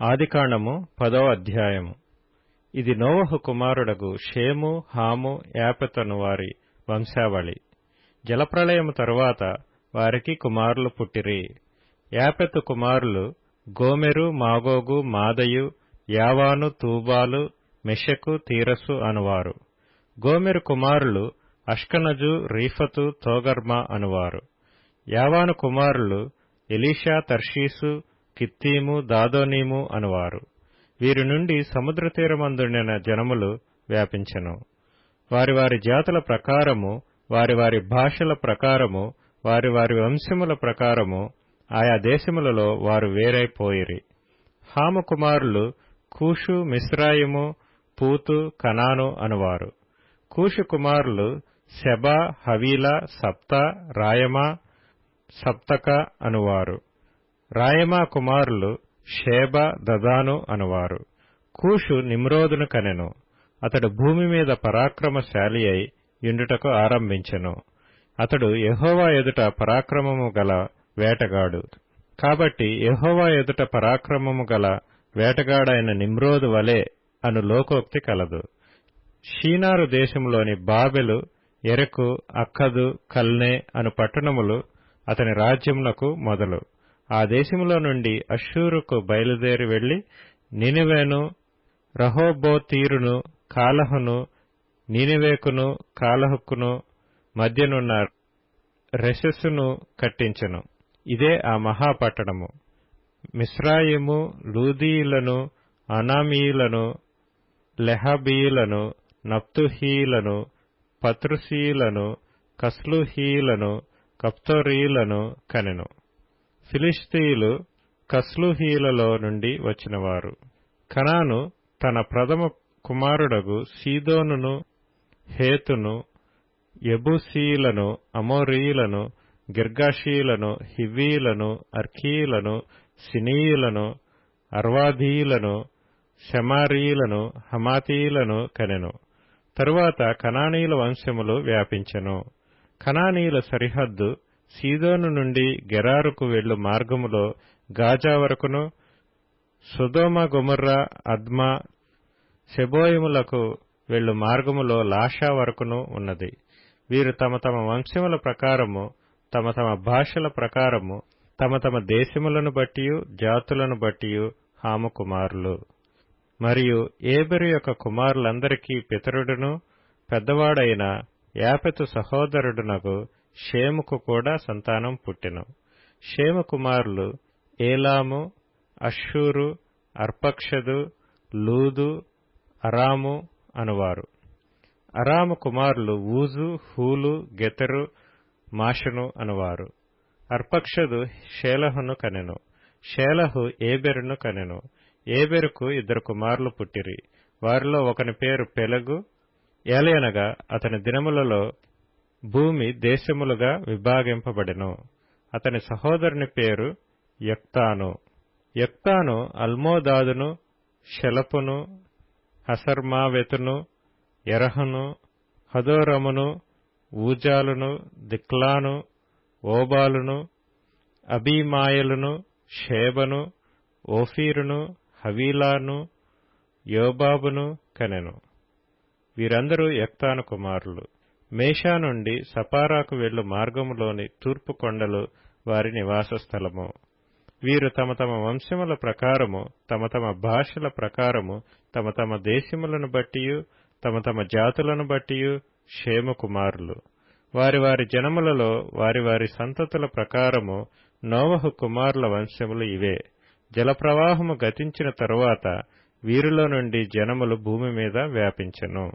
ఆదికాండము 10వ అధ్యాయము. ఇది నోవహు కుమారుడగు షేము, హాము, యాపెతను వారి వంశావళి. జలప్రళయము తరువాత వారికి కుమారులు పుట్టిరి. యాపెతు కుమారులు గోమెరు, మాగోగు, మాదయు, యావాను, తూబాలు, మెషెకు, తీరసు అనువారు. గోమెరు కుమారులు అష్కనజు, రీఫతు, తోగర్మా అనువారు. యావాను కుమారులు ఎలీషా, తర్షీసు, కిత్తీము, దాదోనీము అనువారు. వీరి నుండి సముద్ర తీరమందుండిన జనములు వ్యాపించెను. వారి వారి జాతుల ప్రకారము, వారి వారి భాషల ప్రకారము, వారి వారి వంశముల ప్రకారము ఆయా దేశములలో వారు వేరైపోయిరి. హాము కుమారులు కూషు, మిస్రాయిము, పూతు, కనాను అనువారు. కూషు కుమారులు సెబా, హవీలా, సప్తా, రాయమా, సప్తక అనువారు. రాయమా కుమారులు షేబ, దదాను అనువారు. కూషు నిమ్రోదును కనెను. అతడు భూమి మీద పరాక్రమశాలి అయి యుండుటకు ఆరంభించెను. అతడు యెహోవా ఎదుట పరాక్రమము గల వేటగాడు. కాబట్టి యెహోవా ఎదుట పరాక్రమము గల వేటగాడైన నిమ్రోదు వలె అను లోకోక్తి కలదు. షీనారు దేశంలోని బాబెలు, ఎరెకు, అక్కదు, కల్నే అను పట్టణములు అతని రాజ్యమునకు మొదలు. ఆ దేశములో నుండి అష్షూరుకు బయలుదేరి వెళ్లి నినివేను, రహోబోతీరును, కాలహును, నీనివేకును, కాలహుకును మధ్యనున్న రెసెసును కట్టించెను. ఇదే ఆ మహాపట్టణము. మిస్రాయిము, లూదీయులను, అనామీయులను, లెహాబీయులను, నప్తుహీయులను, పత్రుసీయులను, కస్లుహీయులను, కప్తోరీయులను కనెను. ఫిలిష్తీయులు కస్లుహీయులలో నుండి వచ్చినవారు. కనాను తన ప్రథమ కుమారుడగు సీదోనును, హేతును, యెబూసీయులను, అమోరీయులను, గిర్గాషీయులను, హివ్వీయులను, అర్కీయులను, సినీయులను, అర్వాదీయులను, షెమారీయులను, హమాతీయులను కనెను. తరువాత కనానీయుల వంశములు వ్యాపించెను. కనానీయుల సరిహద్దు సీదోను నుండి గెరారుకు వెళ్ళు మార్గములో గాజా వరకును, సొదొమ, గొమొర్రా, అద్మా, సెబోయిములకు వెళ్ళు మార్గములో లాషా వరకును ఉన్నది. వీరు తమ తమ వంశముల ప్రకారము, తమ తమ భాషల ప్రకారము, తమ తమ దేశములను బట్టియు జాతులను బట్టియు హాము కుమారులు. మరియు ఏబెరు యొక్క కుమారులందరికీ పితరుడును పెద్దవాడైన యాపెతు సహోదరుడునగు షేముకు కూడా సంతానం పుట్టెను. షేము కుమారులు ఏలాము, అష్షూరు, అర్పక్షదు, లూదు, అరాము అనువారు. అరాము కుమారులు ఊజు, హూలు, గెతెరు, మాషను అనువారు. అర్పక్షదు షేలహును కనెను. షేలహు ఏబెరును కనెను. ఏబెరుకు 2 కుమారులు పుట్టిరి. వారిలో ఒకని పేరు పెలగు. ఏలయనగా అతని దినములలో భూమి దేశములుగా విభాగింపబడెను. అతని సహోదరుని పేరు యొక్తాను. యొక్తాను అల్మోదాదును, షెలపును, హసర్మావెతును, ఎరహును, హదోరమును, ఊజాలును, దిక్లాను, ఓబాలును, అబీమాయలును, షేబను, ఓఫీరును, హవీలాను, యోబాబును కనెను. వీరందరూ యొక్తాను కుమారులు. మేషా నుండి సపారాకు వెళ్ళు మార్గములోని తూర్పు కొండలు వారి నివాస స్థలము. వీరు తమ తమ వంశముల ప్రకారము, తమ తమ భాషల ప్రకారము, తమ తమ దేశములను బట్టియు తమ తమ జాతులను బట్టియు షేము కుమారులు. వారి వారి జనములలో వారి వారి సంతతుల ప్రకారము నోవహు కుమారుల వంశములు ఇవే. జలప్రవాహము గతించిన తరువాత వీరిలో నుండి జనములు భూమి మీద వ్యాపించెను.